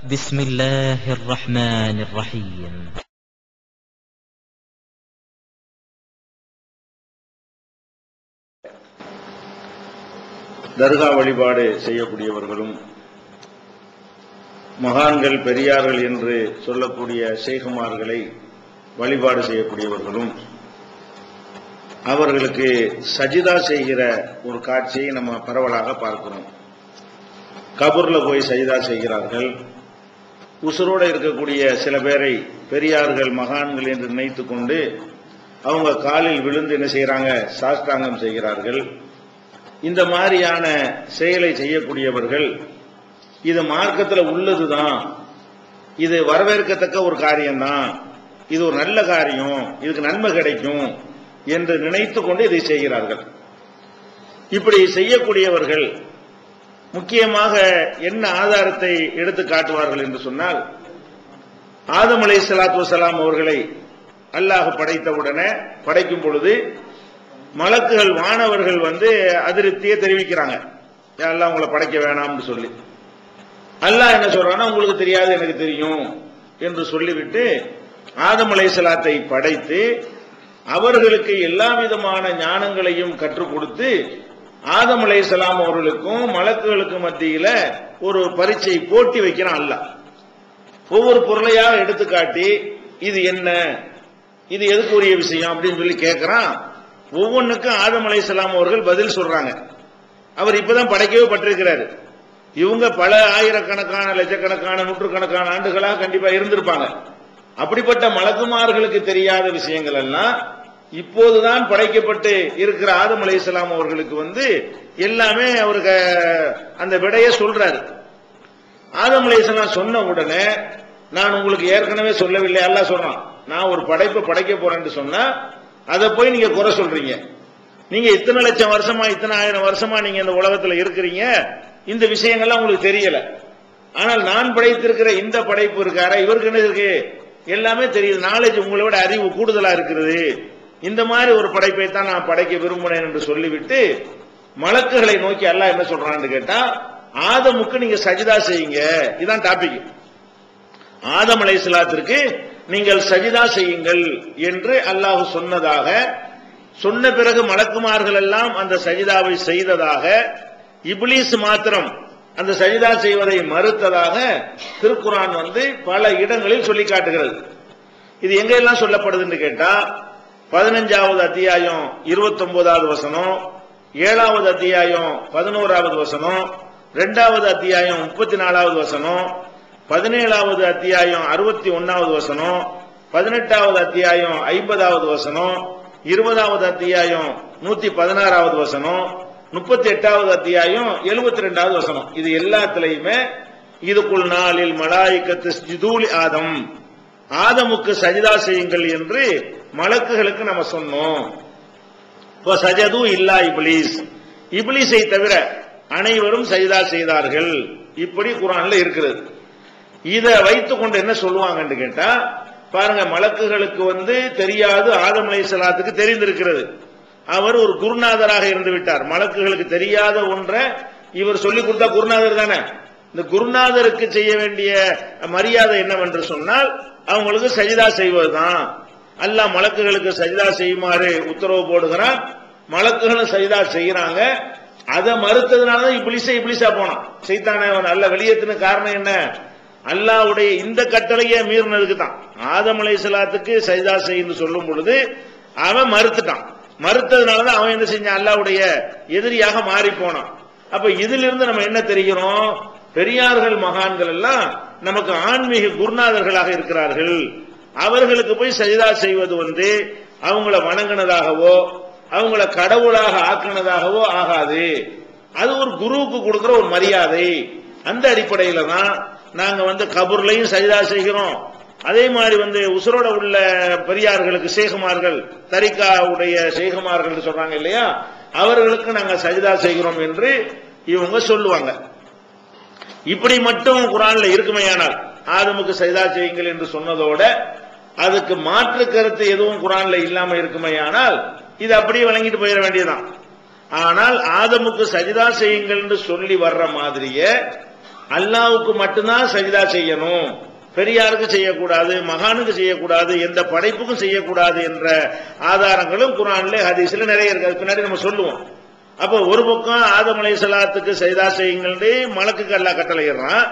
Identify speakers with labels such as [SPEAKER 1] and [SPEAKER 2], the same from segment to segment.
[SPEAKER 1] بسم الله الرحمن الرحيم.
[SPEAKER 2] தர்கா வழிபாடு செய்யக்கூடியவர்களும் மகான்கள் பெரியார்கள் என்று சொல்லக்கூடிய ஷேகுமார்களை வழிபாடு செய்யக்கூடியவர்களும் அவர்களுக்கு சஜிதா செய்கிற ஒரு காட்சியை நம்ம பரவலாக பார்க்கிறோம். கபூர்ல போய் சஜிதா செய்கிறார்கள். உசுரோடு இருக்கக்கூடிய சில பேரை பெரியார்கள் மகான்கள் என்று நினைத்து கொண்டு அவங்க காலில் விழுந்து என்ன செய்யறாங்க, சாஷ்டாங்கம் செய்கிறார்கள். இந்த மாதிரியான செயலை செய்யக்கூடியவர்கள் இது மார்க்கத்தில் உள்ளதுதான், இது வரவேற்கத்தக்க ஒரு காரியம்தான், இது ஒரு நல்ல காரியம், இதுக்கு நன்மை கிடைக்கும் என்று நினைத்து கொண்டு இதை செய்கிறார்கள். இப்படி செய்யக்கூடியவர்கள் முக்கியமாக என்ன ஆதாரத்தை எடுத்து காட்டுவார்கள் என்று சொன்னால், ஆதம் அலைஹிஸ்ஸலாத்து வஸ்ஸலாம் அவர்களை அல்லாஹ் படைத்தவுடனே படைக்கும் பொழுது மலக்குகள் வானவர்கள் அதிருப்தியை தெரிவிக்கிறாங்க, அல்லாஹ் உங்களை படைக்க வேணாம்னு சொல்லி. அல்லாஹ் என்ன சொல்றான்னா, உங்களுக்கு தெரியாது எனக்கு தெரியும் என்று சொல்லிவிட்டு ஆதம் அலைஹிஸ்ஸலாத்தை படைத்து அவர்களுக்கு எல்லா விதமான ஞானங்களையும் கற்றுக் கொடுத்து ஆதம் அலைஹிஸ்ஸலாம் அவர்களுக்கும் மலக்குகளுக்கு மத்தியில ஒரு பரீட்சை போட்டி வைக்கிறான் அல்லாஹ். ஒவ்வொரு பொருளையாக எடுத்துக்காட்டி இது என்ன, இது எதுக்குரிய விஷயம் அப்படின்னு சொல்லி கேட்கிறான். ஒவ்வொன்றுக்கும் ஆதம் அலைஹிஸ்ஸலாம் அவர்கள் பதில் சொல்றாங்க. அவர் இப்பதான் படைக்கவே பட்டிருக்கிறாரு. இவங்க பல ஆயிரக்கணக்கான லட்சக்கணக்கான நூற்றுக்கணக்கான ஆண்டுகளாக கண்டிப்பா இருந்திருப்பாங்க. அப்படிப்பட்ட மலக்குமார்களுக்கு தெரியாத விஷயங்கள் எல்லாம் இப்போதுதான் படைக்கப்பட்டு இருக்கிற ஆதம் அலைஹிஸ்ஸலாம் அவர்களுக்கு எல்லாமே அவருக்கு அந்த விடைய சொல்றாரு. ஆதம் அலைஹிஸ்ஸலாம் சொன்ன உடனே, நான் உங்களுக்கு ஏற்கனவே சொல்லவில்லை, அல்லாஹ் சொல்றான், நான் ஒரு படைப்பை படைக்க போறேன்னு சொன்னா அதை போய் நீங்க குறை சொல்றீங்க. நீங்க இத்தனை லட்சம் வருஷமா இத்தனை ஆயிரம் வருஷமா நீங்க இந்த உலகத்துல இருக்கிறீங்க, இந்த விஷயங்கள்லாம் உங்களுக்கு தெரியல. ஆனால் நான் படைத்திருக்கிற இந்த படைப்பு இருக்கார, இவருக்கு என்ன இருக்கு, எல்லாமே தெரியுது, நாலேஜ் உங்களை விட அறிவு கூடுதலா இருக்கிறது, இந்த மாதிரி ஒரு படைப்பை தான் நான் படைக்க விரும்பினேன் என்று சொல்லிவிட்டு மலக்குகளை நோக்கி அல்லாஹ் என்ன சொல்றான்னு கேட்டா, ஆதமுக்கு நீங்க சஜிதா செய்யுங்க, இதான் டாபிக். ஆதம் அலைஹிஸ்ஸலாத்திற்கு நீங்கள் சஜிதா செய்யுங்கள் என்று அல்லாஹ் சொன்னதாக சொன்ன பிறகு மலக்குமார்கள் எல்லாம் அந்த சஜிதாவை செய்ததாக, இப்லீஸ் மாத்திரம் அந்த சஜிதா செய்வதை மறுத்ததாக திருக்குர்ஆன் பல இடங்களில் சொல்லி காட்டுகிறது. இது எங்க எல்லாம் சொல்லப்படுதுன்னு கேட்டா, 15வது அத்தியாயம் 29வது வசனம், 7வது அத்தியாயம் 11வது வசனம், 2வது அத்தியாயம் 34வது வசனம், 17வது அத்தியாயம் 61வது வசனம், 18வது அத்தியாயம் 50வது வசனம், 20வது அத்தியாயம் 116வது வசனம், 38வது அத்தியாயம் 72வது வசனம். இது எல்லாத்திலையுமே இதுக்குள் நாளில் மலாயிகத்து ஸ்ஜுதூலி ஆதம், ஆதமுக்கு சஜிதா செய்யுங்கள் என்று மலக்குகளுக்கு நம்ம சொன்னோம். சஜது இல்லா இப்லீஸ், இப்லீஸை தவிர அனைவரும் சஜிதா செய்தார்கள். இப்படி குர்ஆன்ல இருக்கிறது. இதை வைத்துக் கொண்டு என்ன சொல்லுவாங்கன்னு கேட்டா, பாருங்க, மலக்குகளுக்கு தெரியாது, ஆதம் அலைஹிஸ்ஸலாத்துக்கு தெரிந்திருக்கிறது. அவர் ஒரு குருநாதராக இருந்து விட்டார். மலக்குகளுக்கு தெரியாத ஒன்றை இவர் சொல்லிக் கொடுத்தா குருநாதர் தானே. இந்த குருநாதருக்கு செய்ய வேண்டிய மரியாதை என்னவென்று சொன்னால் அவங்களுக்கு சஜிதா செய்வதுதான். அல்லாஹ் மலக்குகளுக்கு சஜிதா செய்யுமாறு உத்தரவு போடுகிறான். மலக்குகளும் சஜிதா செய்யறாங்க. அதை மறுத்ததுனாலதான் இப்லீஸா போனான். சைத்தானை நல்ல வெளியேற்றின காரணம் என்ன, அல்லாஹ்வுடைய இந்த கட்டளையை மீறினதுக்கு தான். ஆதம் அலைஹிஸ்ஸலாத்துக்கு சஜிதா செய்யு சொல்லும் பொழுது அவன் மறுத்துட்டான். மறுத்ததுனாலதான் அவன் என்ன செஞ்சான், அல்லாஹ்வுடைய எதிரியாக மாறி போனான். அப்ப இதிலிருந்து நம்ம என்ன தெரிகிறோம், பெரியார்கள் மகான்கள் எல்லாம் நமக்கு ஆன்மீக குருநாதர்களாக இருக்கிறார்கள். அவர்களுக்கு போய் சஜிதா செய்வது அவங்கள வணங்கினதாகவோ அவங்கள கடவுளாக ஆக்கினதாகவோ ஆகாது. அது ஒரு குருவுக்கு கொடுக்கிற ஒரு மரியாதை. அந்த அடிப்படையில தான் நாங்க கபூர்லையும் சஜிதா செய்கிறோம். அதே மாதிரி உசுரோட உள்ள பெரியார்களுக்கு ஷேகுமார்கள், தரிகாவுடைய ஷேகுமார்கள் சொல்றாங்க இல்லையா, அவர்களுக்கு நாங்க சஜிதா செய்கிறோம் என்று இவங்க சொல்லுவாங்க. இப்படி மட்டும் குர்ஆன்ல இருக்குமையானால், ஆதமுக்கு சஜிதா செய்யுங்கள் என்று சொன்னதோட அதுக்கு மாற்று கருத்து எதுவும் குர்ஆன்ல இல்லாம இருக்குமையானால் இது அப்படியே வழங்கிட்டு போயிட வேண்டியதுதான். ஆனால் ஆதமுக்கு சஜிதா செய்யுங்கள் என்று சொல்லி வர்ற மாதிரியே அல்லாஹ்வுக்கு மட்டும்தான் சஜிதா செய்யணும், பெரியாருக்கு செய்யக்கூடாது, மகானுக்கு செய்யக்கூடாது, எந்த படைப்புக்கும் செய்யக்கூடாது என்ற ஆதாரங்களும் குர்ஆன்ல ஹதீஸ்ல நிறைய இருக்கு. பின்னாடி நம்ம சொல்லுவோம். அப்ப ஒரு பக்கம் ஆதம் அலைஹிஸ்ஸலாத்துக்கு சஜிதா செய்யுங்கள் மலக்குக்கு அல்லாஹ் கட்டளையிடுறான்,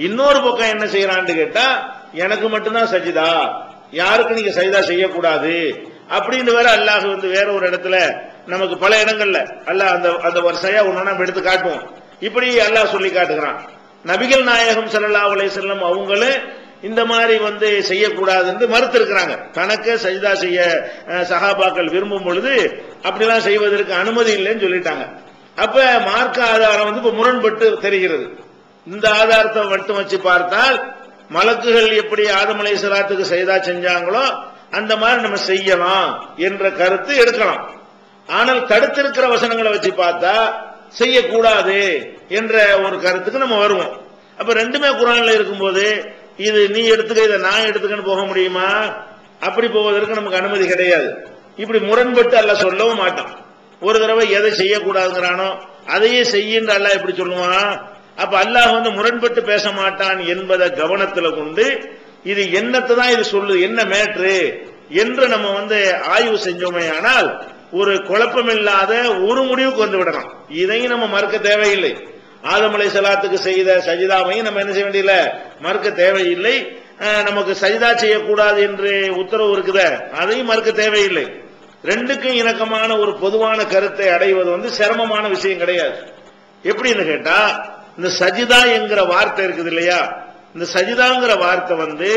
[SPEAKER 2] இன்னொரு பக்கம் என்ன செய்யறான்னு கேட்டா எனக்கு மட்டும்தான் சஜிதா, யாருக்கு நீங்க சஜிதா செய்யக்கூடாது அப்படின்னு வேற அல்லாஹ் வேற ஒரு இடத்துல நமக்கு பல இடங்கள்ல அல்லாஹ் அந்த வரிசையா ஒன்னொன்னா எடுத்து காட்டுவோம். இப்படி அல்லாஹ் சொல்லி காட்டுகிறான். நபிகள் நாயகம் ஸல்லல்லாஹு அலைஹி வஸல்லம் அவங்களும் இந்த மாதிரி செய்யக்கூடாது என்று மறுத்து இருக்கிறாங்க. தனக்கு சஜிதா செய்ய சஹாபாக்கள் விரும்பும் பொழுது அப்படிலாம் செய்வதற்கு அனுமதி இல்லைன்னு சொல்லிட்டாங்க. அப்ப மார்க்க ஆதாரம் இப்ப முரண்பட்டு தெரிகிறது. இந்த ஆதாரத்தை மட்டும் வச்சு பார்த்தால் மலக்குகள் எப்படி ஆதம் அலைஹிஸ்ஸலாத்துக்கு சஜிதா செஞ்சாங்களோ அந்த மாதிரி நம்ம செய்யலாம் என்ற கருத்து எடுக்கலாம். ஆனால் தடுத்திருக்கிற வசனங்களை வச்சு பார்த்தா செய்யக்கூடாது என்ற ஒரு கருத்துக்கு நம்ம வருவோம். அப்ப ரெண்டுமே குர்ஆன்ல இருக்கும்போது இது நீ எடுத்துக்க இதை நான் எடுத்துக்கன்னு போக முடியுமா? அப்படி போவதற்கு நமக்கு அனுமதி கிடையாது. இப்படி முரண்பட்டு அல்லாஹ் சொல்லவும் மாட்டான். ஒரு தடவை எதை செய்யக்கூடாதுங்கிறானோ அதையே செய்யின்ற அல்லாஹ் எப்படி சொல்லுவான்? அப்ப அல்லாஹ் முரண்பட்டு பேச மாட்டான் என்பதை கவனத்துல கொண்டு இது என்னத்தை தான் இது சொல்லுது, என்ன மேட்ரு என்று நம்ம ஆய்வு செஞ்சோமே ஆனால் ஒரு குழப்பமில்லாத ஒரு முடிவுக்கு வந்து விடலாம். இதையும் நம்ம மறுக்க தேவையில்லை. ஆதம் அலைஹிஸ்ஸலாத்துக்கு செய்த சஜிதாவையும் நம்ம என்ன செய்ய வேண்டியதில்லை, மறுக்க தேவையில்லை. நமக்கு சஜிதா செய்யக்கூடாது என்று உத்தரவு இருக்குத அதையும் மறுக்க தேவையில்லை. ரெண்டுக்கும் இணக்கமான ஒரு பொதுவான கருத்தை அடைவது சிரமமான விஷயம் கிடையாது. எப்படின்னு கேட்டா இந்த சஜிதா என்கிற வார்த்தை இருக்குது இல்லையா, இந்த சஜிதாங்கிற வார்த்தை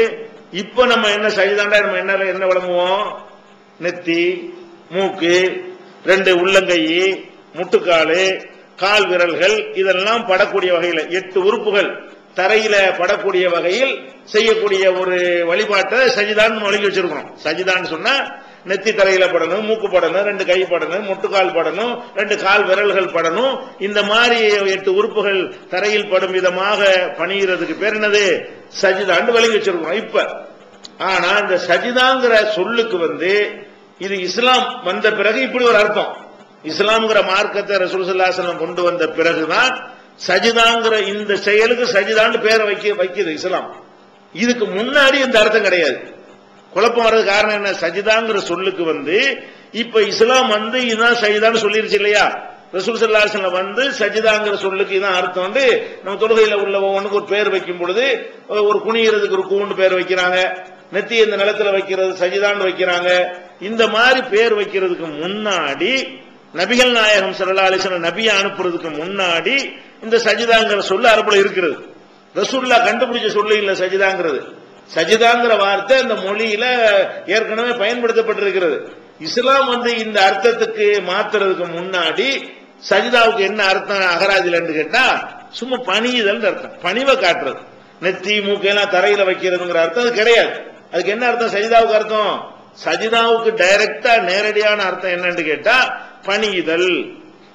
[SPEAKER 2] இப்ப நம்ம என்ன சஜிதாண்டா நம்ம என்ன விளங்குவோம்? நெத்தி, மூக்கு, ரெண்டு உள்ளங்கை, முட்டுக்காலு, கால் விரல்கள் இதெல்லாம் படக்கூடிய வகையில் 8 உறுப்புகள் தரையில படக்கூடிய வகையில் செய்யக்கூடிய ஒரு வழிபாட்டை சஜிதான்னு வழங்கி வச்சிருக்கோம். சஜிதான்னு சொன்னா நெத்தி தரையில படணும், மூக்கு படணும், 2 கை படணும், முட்டுக்கால் படணும், 2 கால் விரல்கள் படணும். இந்த மாதிரி 8 உறுப்புகள் தரையில் படும் விதமாக பணிகிறதுக்கு பேர் என்னது? சஜிதான்னு வழங்கி வச்சிருக்கோம் இப்ப. ஆனா இந்த சஜிதாங்கிற சொல்லுக்கு இது இஸ்லாம் வந்த பிறகு இப்படி ஒரு அர்த்தம். இஸ்லாம்ங்கிற மார்க்கத்தை ரசூல் ஸல்லல்லாஹு அலைஹி வஸல்லம் கொண்டு வந்த பிறகுதான் சஜிதாங்கிற இந்த செயலுக்கு சஜிதான்னு பேரை வைக்குது இஸ்லாம். இதுக்கு முன்னாடி இந்த அர்த்தம் கிடையாது. குழப்பம் வர்றது காரணம் என்ன? சஜிதாங்கிற சொல்லுக்கு இப்ப இஸ்லாம் இதுதான் சஜிதான்னு சொல்லிருச்சு இல்லையா. ரசூல் ஸல்லல்லாஹு அலைஹி வஸல்லம் சஜிதாங்கிற சொல்லுக்கு இதான் அர்த்தம். நம்ம தொழுகையில உள்ள ஒவ்வொன்றுக்கு ஒரு பேர் வைக்கும் பொழுது ஒரு குனியறதுக்கு ஒரு கூண்டு பேர் வைக்கிறாங்க, நெத்தி இந்த நிலத்துல வைக்கிறது சஜிதான்னு வைக்கிறாங்க. இந்த மாதிரி பேர் வைக்கிறதுக்கு முன்னாடி நபிகள் நாயகம் ஸல்லல்லாஹு அலைஹி வஸல்லம் நபியை அனுப்புறதுக்கு முன்னாடி இந்த சஜிதாங்கிற சொல்லு அரபுல இருக்கிறது. ரசூலுல்லாஹ் கண்டுபிடிச்ச சொல்லு இல்ல சஜிதாங்கிறது. சஜிதாங்கிற வார்த்தை இந்த மொழியில ஏற்கனவே பயன்படுத்தப்பட்டிருக்கிறது. இஸ்லாம் இந்த அர்த்தத்துக்கு மாத்துறதுக்கு முன்னாடி சஜிதாவுக்கு என்ன அர்த்தம் அகராதில கேட்டா சும்மா பணியுதல் அர்த்தம், பணிவை காட்டுறது. நெத்தி மூக்கையெல்லாம் தரையில வைக்கிறதுங்கிற அர்த்தம் அது கிடையாது. அதுக்கு என்ன அர்த்தம் சஜிதாவுக்கு அர்த்தம்? சஜிதாவுக்கு டைரக்டா நேரடியான அர்த்தம் என்னன்னு கேட்டா பணியுதல்.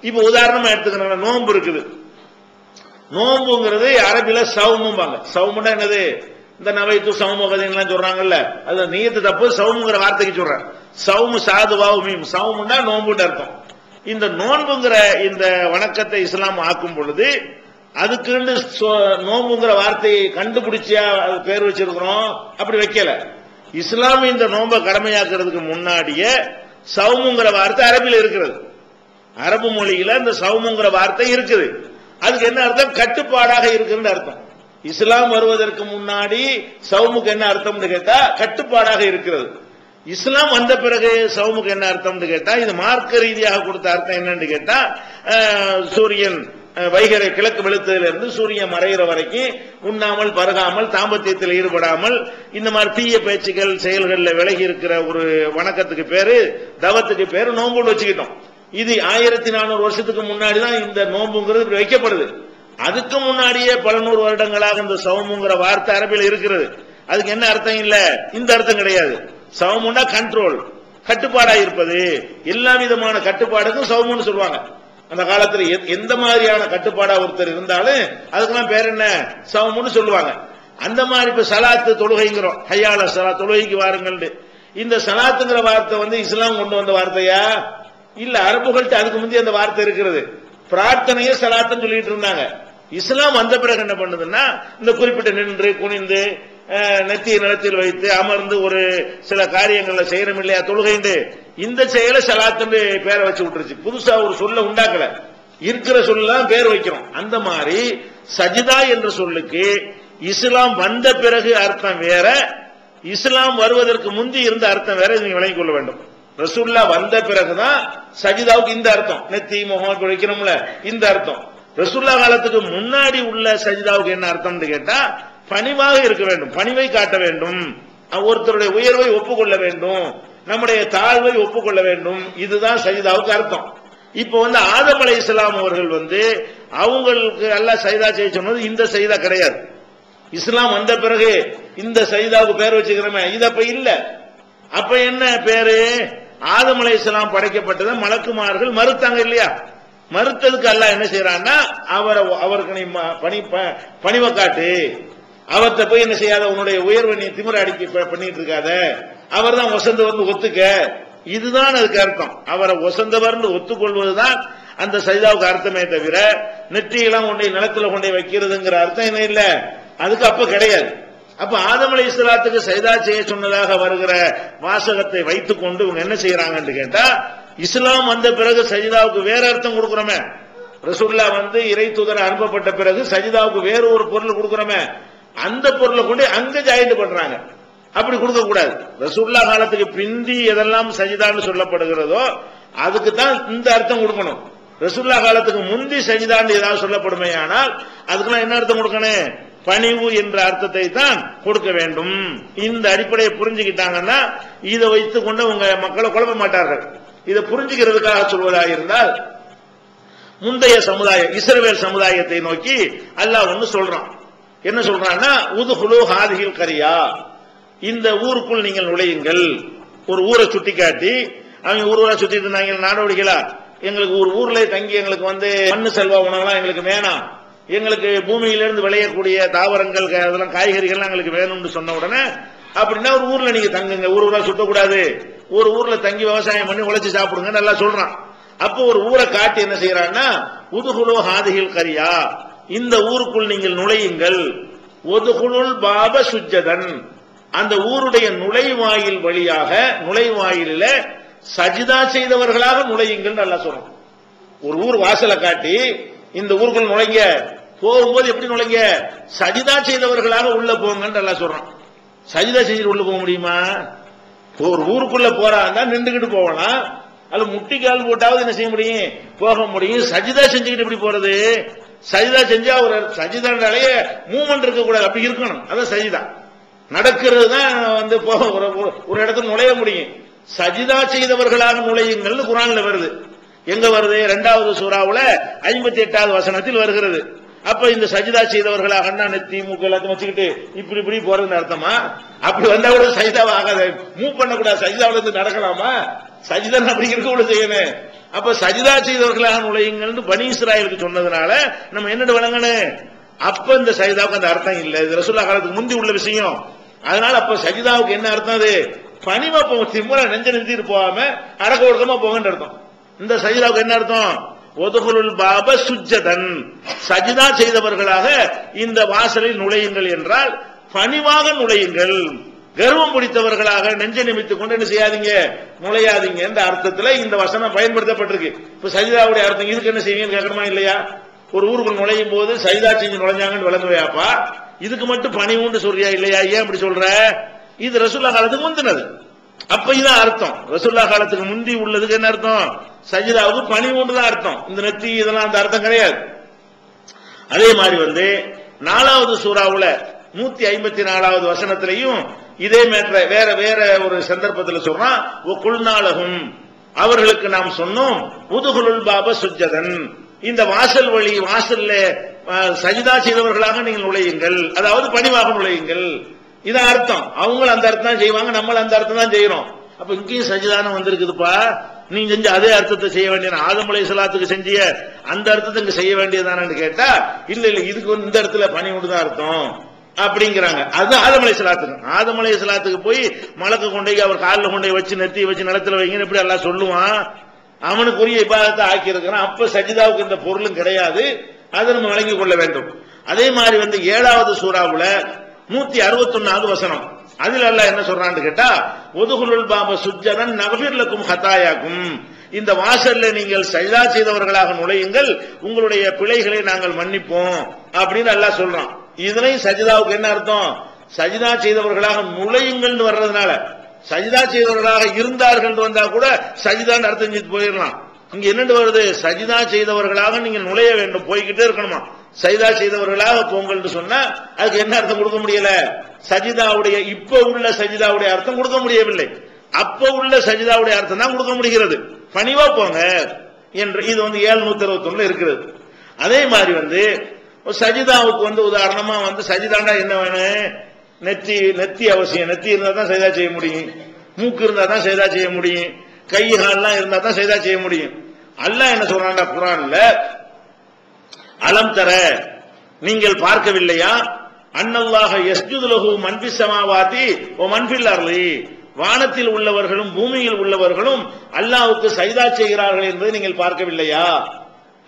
[SPEAKER 2] இப்ப உதாரணமா எடுத்துக்கணும், நோன்பு இருக்குது. நோன்புங்கிறது அரபில சவுமும்பாங்க. சவுமுன்னா என்னது? இந்த நவைத்து சவுமுகதெல்லாம் சொல்றாங்கல்ல, அது நீயத்து தப்பு. சவுமுங்கிற வார்த்தைக்கு சொல்றேன். சவுமு சாதுவாவு மீம், சவுமுன்னா நோன்புன்னு அர்த்தம். இந்த நோன்புங்கிற இந்த வணக்கத்தை இஸ்லாம் ஆக்கும் பொழுது அதுக்கு நோன்புங்கிற வார்த்தையை கண்டுபிடிச்சியா பேர் வச்சிருக்கிறோம்? அப்படி வைக்கல. இஸ்லாம் இந்த நோன்பை கடமையாக்குறதுக்கு முன்னாடியே சவுமுங்கிற வார்த்தை அரபில இருக்கிறது. அரபு மொழியில இந்த சவுமுங்கிற வார்த்தை இருக்குது. அதுக்கு என்ன அர்த்தம்? கட்டுப்பாடாக இருக்குன்னு அர்த்தம். இஸ்லாம் வருவதற்கு முன்னாடி சவுமுக்கு என்ன அர்த்தம்னு கேட்டா கட்டுப்பாடாக இருக்கிறது. இஸ்லாம் வந்த பிறகு சவுமுக்கு என்ன அர்த்தம்னு கேட்டா இது மார்க்க ரீதியாக கொடுத்த அர்த்தம் என்னன்னு கேட்டா சூரியன் வைகரை கிழக்கு வெளுத்ததிலிருந்து சூரியன் மறைகிற வரைக்கும் உண்ணாமல் பருகாமல் தாம்பத்தியத்தில் ஈடுபடாமல் இந்த மாதிரி தீய பேச்சுகள் செயல்களில் விலகி இருக்கிற ஒரு வணக்கத்துக்கு பேரு தவத்துக்கு பேரு நோன்பு வச்சுக்கிட்டோம். இது 1400 வருஷத்துக்கு முன்னாடி தான் இந்த நோன்புங்கிறது வைக்கப்படுது. அதுக்கு முன்னாடியே பல நூறு வருடங்களாக இந்த சவுமுங்கிற வார்த்தை அரபில் இருக்கிறது. அதுக்கு என்ன அர்த்தம்? இல்ல இந்த அர்த்தம் கிடையாது. சவுமுன்னா கண்ட்ரோல், கட்டுப்பாடா இருப்பது. எல்லா விதமான கட்டுப்பாடுக்கும் சவுமுன்னு சொல்லுவாங்க. அந்த காலத்துல எந்த மாதிரியான கட்டுப்பாடா ஒருத்தர் இருந்தாலும் அதுக்கெல்லாம் பேர் என்ன? சவுமுன்னு சொல்லுவாங்க. அந்த மாதிரி இப்ப சலாத்து தொழுகைங்கிறோம், ஹய்யால சலா தொழுகைக்கு வாருங்கள். இந்த சலாத்துங்கிற வார்த்தை இஸ்லாம் கொண்டு வந்த வார்த்தையா? இல்ல அரபுகள்கிட்ட அதுக்கு முந்தைய அந்த வார்த்தை இருக்கிறது. பிரார்த்தனையே சலாத்துன்னு சொல்லிட்டு இருந்தாங்க. இஸ்லாம் வந்த பிறகு என்ன பண்ணுதுன்னா இந்த குறிப்பிட்ட நின்று குனிந்து நெத்திய நிலத்தில் வைத்து அமர்ந்து ஒரு சில காரியங்களை செய்யறோம் இல்லையா தொழுகைண்டு இந்த செயலை சலாத்துன்னு பேரை வச்சு விட்டுருச்சு. புதுசா ஒரு சொல்ல உண்டாக்கல, இருக்கிற சொல்லலாம் பேர் வைக்கிறோம். அந்த மாதிரி சஜிதா என்ற சொல்லுக்கு இஸ்லாம் வந்த பிறகு அர்த்தம் வேற, இஸ்லாம் வருவதற்கு முந்தி இருந்த அர்த்தம் வேற. நீங்க விளங்கிக் கொள்ள வேண்டும். ரசூல்லா வந்த பிறகுதான் சஜிதாவுக்கு இந்த அர்த்தம், நெத்தி முகம் வைக்கிறோம்ல இந்த அர்த்தம். ரசூல்லா காலத்துக்கு முன்னாடி உள்ள சஜிதாவுக்கு என்ன அர்த்தம்னு கேட்டா பணிவாக இருக்க வேண்டும், பணிவை காட்ட வேண்டும், ஒருத்தருடைய உயர்வை ஒப்புக்கொள்ள வேண்டும், நம்முடைய தாழ்வை ஒப்புக்கொள்ள வேண்டும். இதுதான் சஜிதாவுக்கு அர்த்தம். இப்ப ஆதம் அலைஹிஸ்ஸலாம் அவர்கள் அவங்களுக்கு அல்லாஹ் சஜிதா செய்ய சொன்னது இந்த சஜிதா கிடையாது. இஸ்லாம் வந்த பிறகு இந்த சஜிதாவுக்கு பேர் வச்சுக்கிறோமே இது அப்ப இல்ல. அப்ப என்ன பேரு? ஆதம் அலைஹிஸ்ஸலாம் படைக்கப்பட்டதை மலக்குமார்கள் மறுத்தாங்க இல்லையா? மறுத்ததுக்கு அல்லாஹ் என்ன செய்யறான்னா அவருக்கு நீ பணிவை காட்டு, அவர்கிட்ட போய் என்ன செய்யாத, உன்னுடைய உயர்வை நீ திமிர அடிக்க பண்ணிட்டு இருக்காத, அவர் தான் வசந்தவர் ஒத்துக்க. இதுதான் அதுக்கு அர்த்தம். அவரை வசந்தவர் ஒத்துக்கொள்வதுதான் அந்த சஜிதாவுக்கு அர்த்தமே தவிர நெற்றியெல்லாம் கொண்டே நிலத்துல கொண்டே வைக்கிறதுங்கிற அர்த்தம் என்ன இல்ல, அதுக்கு அப்ப கிடையாது. அப்ப ஆதம் அலைஹிஸ்ஸலாத்துக்கு சஜிதா செய்ய சொன்னதாக வருகிற வாசகத்தை வைத்துக் கொண்டு இவங்க என்ன செய்யறாங்கன்னு கேட்டா இஸ்லாம் வந்த பிறகு சஜிதாவுக்கு வேற அர்த்தம் கொடுக்கிறோமே. ரசூலுல்லாஹ் இறை தூதர் அனுப்பப்பட்ட பிறகு சஜிதாவுக்கு வேற ஒரு பொருள் கொடுக்கிறோமே, அந்த பொருளை கொண்டு அங்க ஜாயிண்ட் பண்றாங்க. அப்படி கொடுக்க கூடாது. ரசூலுல்லாஹ் காலத்துக்கு பிந்தி எதெல்லாம் சஜிதான்னு சொல்லப்படுகிறதோ அதுக்கு தான் இந்த அர்த்தம் கொடுக்கணும். ரசூலுல்லாஹ் காலத்துக்கு முந்தி சஜிதான்னு ஏதாவது சொல்லப்படுமே ஆனால் அதுக்கெல்லாம் என்ன அர்த்தம் கொடுக்கணும்? பணிவு என்ற அர்த்தத்தை தான் கொடுக்க வேண்டும். இந்த அடிப்படையை புரிஞ்சுக்கிட்டாங்கன்னா இதை வைத்துக் கொண்டு உங்க மக்களை குழப்ப மாட்டார்கள். இதை புரிஞ்சுக்கிறதுக்காக சொல்வதாக இருந்தால் முந்தைய சமுதாயம் இஸ்ரவேல் சமுதாயத்தை நோக்கி அல்லாஹ் ஒன்னு சொல்றான். என்ன சொல்றான்னா உதுகுலு ஹாதிஹில் கரியா, இந்த ஊருக்குள் நீங்கள் நுழையுங்கள். ஒரு ஊரை சுட்டி காட்டி அவங்க ஊரா சுத்திட்டு இருந்தாங்க நாடோடிகளா, எங்களுக்கு ஒரு ஊர்ல தங்கி எங்களுக்கு மண்ணு செல்வா உணவுலாம் எங்களுக்கு வேணாம், எங்களுக்கு பூமியிலிருந்து விளையக்கூடிய தாவரங்கள் அதெல்லாம் காய்கறிகள் எங்களுக்கு வேணும்னு சொன்ன உடனே அப்படின்னா ஒரு ஊர்ல நீங்க தங்குங்க, ஊரா சுத்தக்கூடாது, ஒரு ஊர்ல தங்கி விவசாயம் பண்ணி உழைச்சு சாப்பிடுங்க நல்லா சொல்றான். அப்போ ஒரு ஊரை காட்டி என்ன செய்யறான்னா உதுகுலு ஹாதிஹில் கரியா, இந்த ஊருக்குள் நீங்கள் நுழையுங்கள். ஒதுகுலுல் பாப சுஜ்ஜதன், அந்த ஊருடைய நுழைவாயில் வழியாக நுழைவாயில சஜிதா செய்தவர்களாக நுழையுங்கள் நல்லா சொல்றோம். ஒரு ஊர் வாசலை காட்டி இந்த ஊருக்குள் நுழைங்க, போகும்போது எப்படி நுழைங்க? சஜிதா செய்தவர்களாக உள்ள போங்கன்னு நல்லா சொல்றோம். சஜிதா செஞ்சுட்டு உள்ள போக முடியுமா? ஒரு ஊருக்குள்ள போறாங்க நின்றுகிட்டு போகலாம், அல்ல முட்டிக்கால் போட்டாவது என்ன செய்ய முடியும்? போக முடியும். சஜிதா செஞ்சுக்கிட்டு எப்படி போறது? சஜிதா செஞ்சா ஒரு சஜிதாண்டாலே மூவ்மெண்ட் இருக்க கூடாது, அப்படி இருக்கணும். அதான் சஜிதா நடக்கிறது தான் ஒரு இடத்துல நுழைய முடியும். சஜிதா செய்தவர்களாக நுழையுங்கள் குர்ஆன்ல வருது. எங்க வருது? 2வது சூறாவுல 58வது வசனத்தில் வருகிறது. அப்ப இந்த சஜிதா செய்தவர்களாக நெத்தி மூக்கு எல்லாத்தையும் வச்சுக்கிட்டு இப்படி இப்படி போறதுன்னு அர்த்தமா? அப்படி வந்தா கூட சஜிதாவை ஆகாது, மூவ் பண்ணக்கூடாது, சஜிதாவில இருந்து நடக்கலாமா? சஜிதா அப்படி இருக்க கூட செய்யணும். அப்ப சஜிதா செய்தவர்களாக நுழையுங்கள் பனி இஸ்ராயலுக்கு சொன்னதுனால நம்ம என்னட்டு வழங்கணும்? அப்ப இந்த சஜிதாவுக்கு அந்த அர்த்தம் இல்ல, இது ரசூலுல்லாஹ் காலத்துக்கு முந்தி உள்ள விஷயம். அதனால அப்ப சஜிதாவுக்கு என்ன அர்த்தம்? அது பணிவா போக, திமுறை நெஞ்ச நிறுத்திட்டு போகாம அடக்க ஒடுக்கமா போகன்னு அர்த்தம். இந்த சஜிதாவுக்கு என்ன அர்த்தம்? ஒதுகுலுல் பாப சுஜ்ஜதன், சஜிதா செய்தவர்களாக இந்த வாசலில் நுழையுங்கள் என்றால் பணிவாக நுழையுங்கள், கர்வம் பிடித்தவர்களாக நெஞ்சை நிமித்துக் கொண்டு என்ன செய்யாதீங்க, நுழையாதீங்க என்ற அர்த்தத்தில் இந்த வசனம் பயன்படுத்தப்பட்டிருக்கு. இப்ப சஜிதாவுடைய அர்த்தம் இதுக்கு என்ன செய்வீங்கன்னு கேட்கணுமா இல்லையா? ஒரு ஊருக்குள் நுழையும் போது சஜிதா செஞ்சு நுழைஞ்சாங்கன்னு விளங்குவையாப்பா, இதுக்கு மட்டும் பணிவுன்னு சொல்றியா இல்லையா? ஏன் அப்படி சொல்ற? இது ரசூலுல்லாஹ் காலத்துக்கு முந்தினது. அப்ப இதான் அர்த்தம். ரசூலுல்லாஹ் காலத்துக்கு முந்தி உள்ளதுக்கு என்ன அர்த்தம்? சஜிதாவுக்கு பணிவுன்னு தான் அர்த்தம். இந்த நெத்தி இதெல்லாம் அந்த அர்த்தம் கிடையாது. அதே மாதிரி 4வது சூறாவுல 154வது வசனத்திலையும் இதே மேற்ற வேற வேற ஒரு சந்தர்ப்பத்தில் சொல்றான். குல்நாலகும், அவர்களுக்கு நாம் சொன்னோம் உதுகுலுல் பாப சுஜ்ஜதன், இந்த வாசல் வழி வாசல்ல சஜிதா செய்தவர்களாக நீங்கள் நுழையுங்கள், அதாவது பணிவாக நுழையுங்கள். இதான் அர்த்தம். அவங்க அந்த அர்த்தம் தான் செய்வாங்க, நம்ம அந்த அர்த்தம் தான் செய்யறோம். அப்ப இங்கேயும் சஜிதானம் வந்திருக்குதுப்பா, நீ செஞ்ச அதே அர்த்தத்தை செய்ய வேண்டிய ஆதம் அலைஹிஸ்ஸலாத்துக்கு செஞ்சிய அந்த அர்த்தத்தை இங்க செய்ய வேண்டியதானு கேட்டா இல்ல இல்ல, இதுக்கு இந்த இடத்துல பணிவுன்னு தான் அர்த்தம் அப்படிங்கிறாங்க. அது ஆதம் அலைஹிஸ்ஸலாத்துக்கு. ஆதம் அலைஹிஸ்ஸலாத்துக்கு போய் மலக்க கொண்டே அவர் காலில் கொண்டே வச்சு நெத்தி வச்சு நிலத்துல வைங்கன்னு எப்படி எல்லாம் சொல்லுவான். அவனுக்குரிய இபாதத்தை ஆக்கி இருக்கிறான். அப்ப சஜிதாவுக்கு இந்த பொருளும் கிடையாது, அதை நம்ம வழங்கிக் கொள்ள வேண்டும். அதே மாதிரி 7வது சூறாவுல 161வது வசனம், அதில் அல்லாஹ் என்ன சொல்றான்னு கேட்டா, ஒதுகுலுல் பாப சுஜ்ஜதன் நகஃபிர் லக்கும் ஹதாயாக்கும், இந்த வாசல்ல நீங்கள் சஜ்தா செய்தவர்களாக நுழையுங்கள், உங்களுடைய பிழைகளை நாங்கள் மன்னிப்போம் அப்படின்னு அல்லாஹ் சொல்றான். இதுலயும் சஜிதாவுக்கு என்ன அர்த்தம்? சஜிதா செய்தவர்களாக நுழையுங்கள் வர்றதுனால, சஜிதா செய்தவர்களாக இருந்தார்கள் வந்தா கூட சஜிதான் அர்த்தம் செஞ்சு போயிடலாம். இங்க என்னண்டு வருது? சஜிதா செய்தவர்களாக நீங்கள் நுழைய வேண்டும், போய்கிட்டே இருக்கணுமா. சஜிதா செய்தவர்களாக போங்கள்னு சொன்னா அதுக்கு என்ன அர்த்தம் கொடுக்க முடியல? சஜிதாவுடைய இப்ப உள்ள சஜிதாவுடைய அர்த்தம் கொடுக்க முடியவில்லை. அப்ப உள்ள சஜிதாவுடைய அர்த்தம் தான் கொடுக்க முடிகிறது. பணிவா போங்க என்று இது 761 இருக்கிறது. அதே மாதிரி சஜிதாவுக்கு உதாரணமா சஜிதாண்டா என்ன வேணும்? நெத்தி அவசியம். நெத்தி இருந்தா தான் சஜிதா செய்ய முடியும், மூக்கு இருந்தா தான் சஜிதா செய்ய முடியும், கை கால்லாம் இருந்தா தான் சஜிதா செய்ய முடியும். அல்லாஹ் என்ன சொல்றான்டா குர்ஆன்ல, அலம் தர, நீங்கள் பார்க்கவில்லையா, அன்னல்லாஹ யஸ்ஜுது லஹு மன் ஃபிஸ் ஸமாவாதி வ மன் ஃபில் அர்லி, வானத்தில் உள்ளவர்களும் பூமியில் உள்ளவர்களும் அல்லாஹ்வுக்கு சஜிதா செய்கிறார்கள் என்பதை நீங்கள் பார்க்கவில்லையா?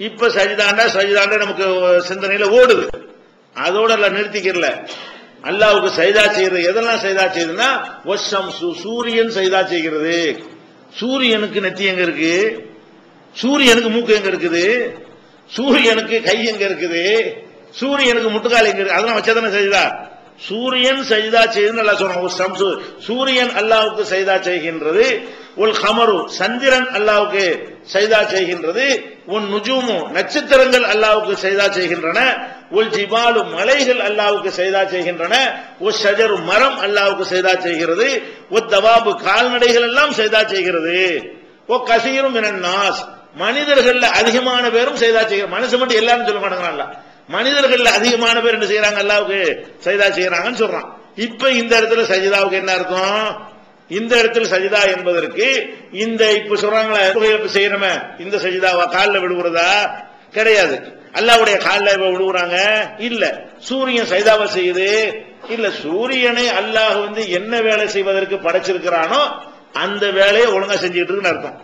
[SPEAKER 2] இப்ப சஜிதாண்டா நமக்கு சிந்தனையில ஓடுது. அதோட நிறுத்திக்கிறல. அல்லாஹ்வுக்கு சஜிதா செய்யறது எதெல்லாம் சஜிதா செய்யுதுன்னா, வஷம்சு, சூரியன் சஜிதா செய்கிறது. சூரியனுக்கு நெத்தி எங்க இருக்கு? சூரியனுக்கு மூக்கு எங்க இருக்குது? சூரியனுக்கு கை எங்க இருக்குது? சூரியனுக்கு முட்டுக்கால் எங்க இருக்கு? அதெல்லாம் வச்சதானே சஜிதா. சூரியன் சஜிதா செய்யுதுன்னு அல்லாஹ் சொல்றான். சூரியன் அல்லாஹ்வுக்கு சஜிதா செய்கின்றது. உல் கமரு, சந்திரன் அல்லாஹ்வுக்கு சஜிதா செய்கின்றது. உன் நுஜூமு, நட்சத்திரங்கள் அல்லாஹ்வுக்கு சஜிதா செய்கின்றன. உல் ஜிபாலு, மலைகள் அல்லாஹ்வுக்கு சஜிதா செய்கின்றன. உல் ஷஜரு, மரம் அல்லாஹ்வுக்கு சஜிதா செய்கிறது. உத் தவாபு, கால்நடைகள் எல்லாம் சஜிதா செய்கிறது. ஓ கசீரும் மினன் நாஸ், மனிதர்கள்ல அதிகமான பேரும் சஜிதா செய்கிறாங்க. மனுஷன் மட்டும் எல்லாரும் சொல்ல மாட்டாங்க. மனிதர்கள் அதிகமான பேர் என்ன செய்யறாங்க? அல்லாஹ்வுக்கு சஜிதா செய்யறாங்கன்னு சொல்றான். இப்ப இந்த இடத்துல சஜிதாவுக்கு என்ன அர்த்தம்? இந்த இடத்துல சஜிதா என்பதற்கு இந்த இப்ப சொல்றாங்களா செய்யறமே இந்த சஜிதாவா? காலில் விழுவுறதா? கிடையாது. அல்லாஹ்வுடைய காலில் விழுவுறாங்க இல்ல. சூரியன் சஜிதாவா செய்யுது இல்ல. சூரியனை அல்லாஹ் என்ன வேலை செய்வதற்கு படைச்சிருக்கிறானோ அந்த வேலையை ஒழுங்கா செஞ்சுட்டு இருக்குன்னு அர்த்தம்.